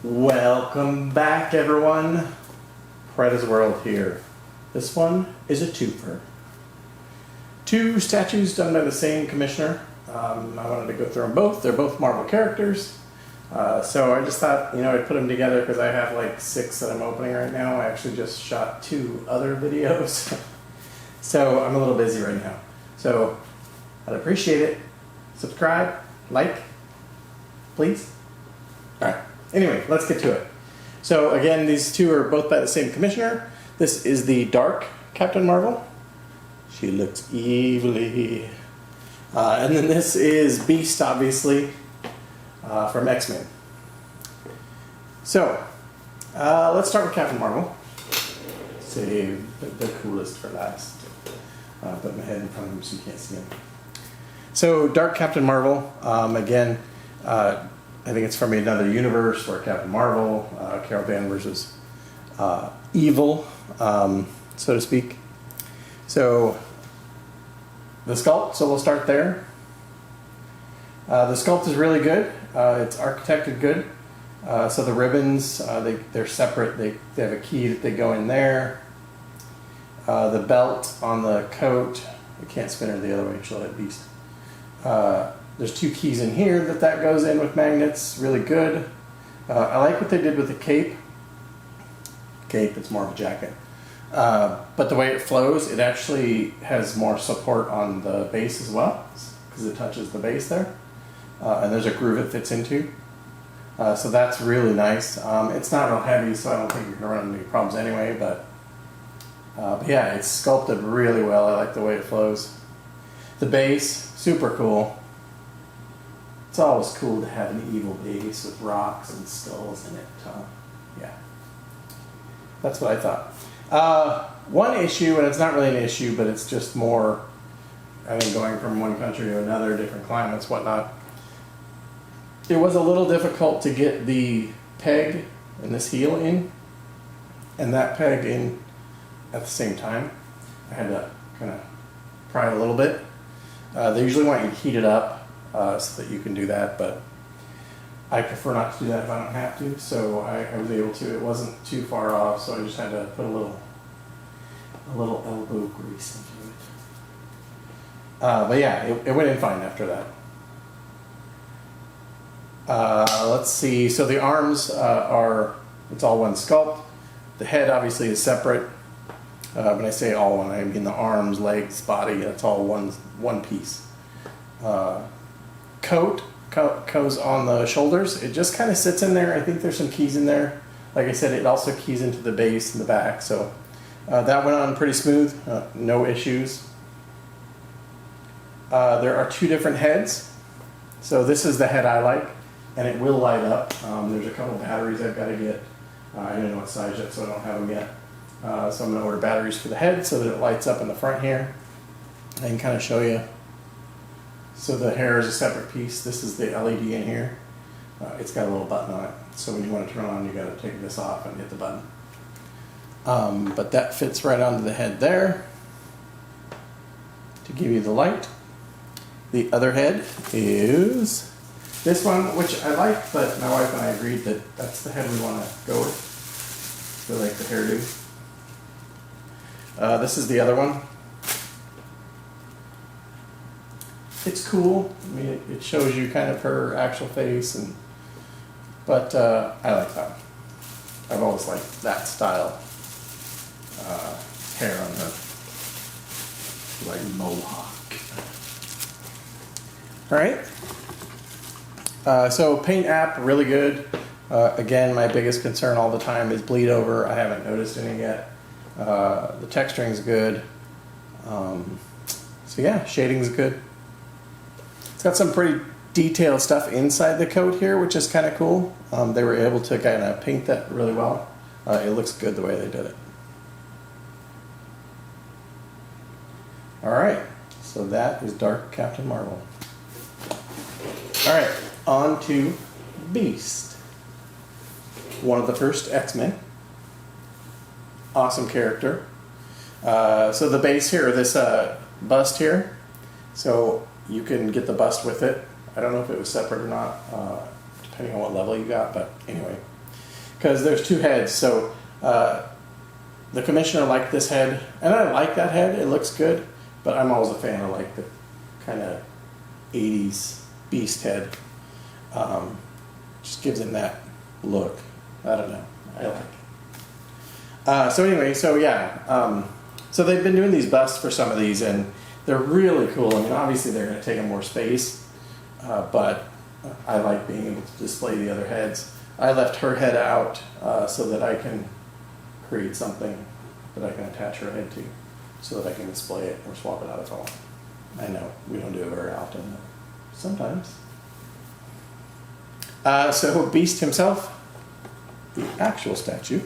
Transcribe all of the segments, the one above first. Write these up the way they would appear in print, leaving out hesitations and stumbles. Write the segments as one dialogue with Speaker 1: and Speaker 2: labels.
Speaker 1: Welcome back, everyone. Preda's World here. This one is a twofer. Two statues done by the same commissioner. I wanted to go through them both. They're both Marvel characters. So I just thought, I'd put them together because I have like 6 that I'm opening right now. I actually just shot 2 other videos. So I'm a little busy right now. So I'd appreciate it. Subscribe, like, please. All right. Anyway, let's get to it. So again, these two are both by the same commissioner. This is the Dark Captain Marvel. She looks evilly. And then this is Beast, obviously, from X-Men. So, let's start with Captain Marvel. Save the coolest for last. Put my head in front of him so you can't see him. So, Dark Captain Marvel, again, I think it's from another universe where Captain Marvel, Carol Danvers is evil, so to speak. So, the sculpt, so we'll start there. The sculpt is really good. It's architected good. So the ribbons, they're separate. They have a key that they go in there. The belt on the coat, I can't spin her the other way, she'll hit Beast. There's 2 keys in here that goes in with magnets, really good. I like what they did with the cape. It's more of a jacket. But the way it flows, it actually has more support on the base as well, because it touches the base there. And there's a groove it fits into. So that's really nice. It's not real heavy, so I don't think you're going to run into any problems anyway, but yeah, it's sculpted really well. I like the way it flows. The base, super cool. It's always cool to have an evil base with rocks and skulls in it. Yeah, that's what I thought. One issue, and it's not really an issue, but it's just more, I think, going from one country to another, different climates, whatnot. It was a little difficult to get the peg and this heel in, and that peg in at the same time. I had to kind of pry it a little bit. They usually want you to heat it up so that you can do that, but I prefer not to do that if I don't have to, so I was able to. It wasn't too far off, so I just had to put a little elbow grease into it. But yeah, it went in fine after that. Let's see, so the arms it's all one sculpt. The head obviously is separate. When I say all one, I mean the arms, legs, body, it's all one piece. Coat goes on the shoulders. It just kind of sits in there. I think there's some keys in there. Like I said, it also keys into the base and the back, so that went on pretty smooth, no issues. There are 2 different heads. So this is the head I like, and it will light up. There's a couple batteries I've got to get. I don't know what size yet, so I don't have them yet. So I'm going to order batteries for the head so that it lights up in the front here. I can kind of show you. So the hair is a separate piece. This is the LED in here. It's got a little button on it. So when you want to turn it on, you got to take this off and hit the button. But that fits right onto the head there to give you the light. The other head is this one, which I like, but my wife and I agreed that that's the head we want to go with. We like the hairdo. This is the other one. It's cool. I mean, it shows you kind of her actual face, but I like that one. I've always liked that style hair on her, like mohawk. All right. So paint app, really good. Again, my biggest concern all the time is bleed over. I haven't noticed any yet. The texturing's good. So yeah, shading's good. It's got some pretty detailed stuff inside the coat here, which is kind of cool. They were able to kind of paint that really well. It looks good the way they did it. All right, so that is Dark Captain Marvel. All right, on to Beast. One of the first X-Men. Awesome character. So the base here, this bust here, so you can get the bust with it. I don't know if it was separate or not, depending on what level you got, but anyway. because there's two heads. So the commissioner liked this head, and I like that head. It looks good, but I'm always a fan of like the kind of 80s beast head. Just gives him that look. I don't know. I like it. So anyway, so yeah. So they've been doing these busts for some of these, and they're really cool. I mean, obviously they're going to take up more space, but I like being able to display the other heads. I left her head out so that I can create something that I can attach her head to, so that I can display it or swap it out if I want. I know we don't do it very often, but sometimes. So Beast himself, the actual statue,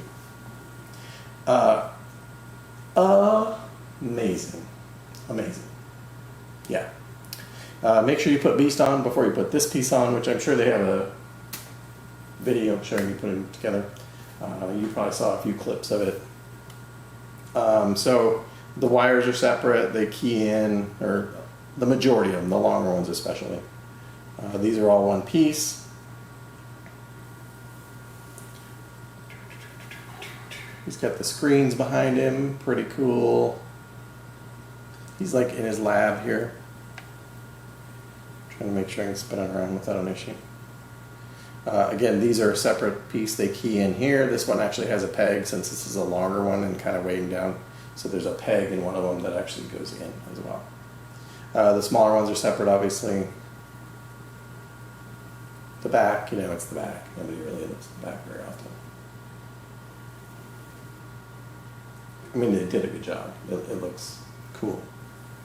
Speaker 1: amazing, amazing. Yeah. Make sure you put Beast on before you put this piece on, which I'm sure they have a video showing you putting it together. You probably saw a few clips of it. So the wires are separate. They key in, or the majority of them, the longer ones especially. These are all one piece. He's got the screens behind him, pretty cool. He's like in his lab here. Trying to make sure I can spin it around without an issue. Again, these are a separate piece. They key in here. This one actually has a peg since this is a longer one and kind of weighing down. So there's a peg in one of them that actually goes in as well. The smaller ones are separate, obviously. The back, you know, it's the back. Nobody really looks at the back very often. I mean, they did a good job. It looks cool.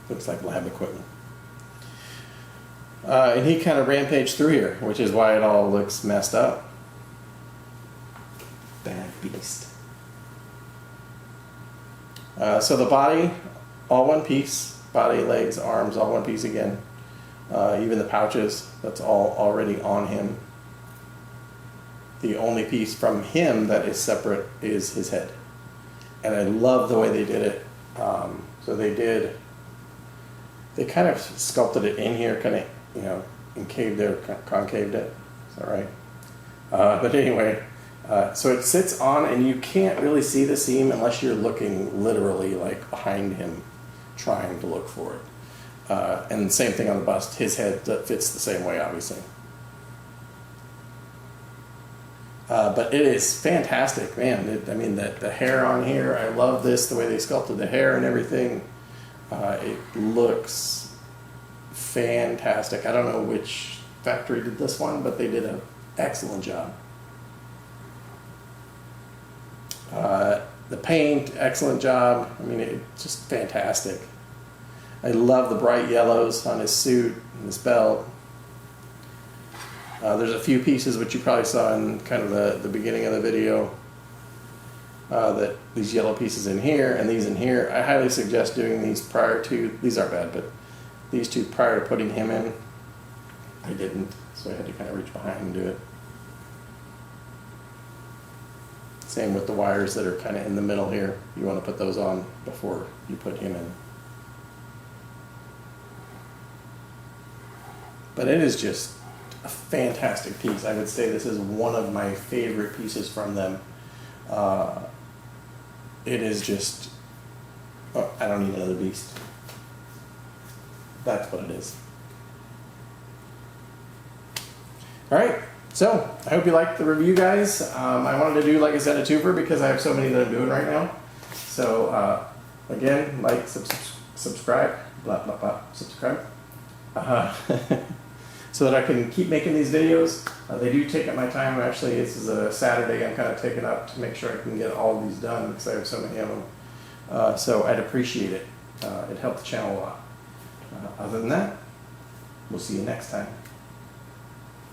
Speaker 1: Looks like lab equipment. And he kind of rampaged through here, which is why it all looks messed up. Bad beast. So the body, all one piece. Body, legs, arms, all one piece again. Even the pouches, that's all already on him. The only piece from him that is separate is his head. And I love the way they did it. So they kind of sculpted it in here, kind of, you know, concaved it. Is that right? But anyway, so it sits on, and you can't really see the seam unless you're looking literally like behind him, trying to look for it. And same thing on the bust. His head fits the same way, obviously. But it is fantastic, man. I mean, the hair on here, I love this, the way they sculpted the hair and everything. It looks fantastic. I don't know which factory did this one, but they did an excellent job. The paint, excellent job. I mean, it's just fantastic. I love the bright yellows on his suit and his belt. There's a few pieces which you probably saw in kind of the beginning of the video. That these yellow pieces in here and these in here. I highly suggest doing these prior to, these aren't bad, but these two prior to putting him in. I didn't, so I had to kind of reach behind and do it. Same with the wires that are kind of in the middle here. You want to put those on before you put him in. But it is just a fantastic piece. I would say this is one of my favorite pieces from them. It is just, oh, I don't need another beast. That's what it is. All right, so I hope you liked the review, guys. I wanted to do, like I said, a twofer because I have so many that I'm doing right now. So again, like, subscribe, blah, blah, blah, subscribe. So that I can keep making these videos. They do take up my time. Actually, this is a Saturday I'm kind of taking up to make sure I can get all these done because I have so many of them. So I'd appreciate it. It helped the channel a lot. Other than that, we'll see you next time.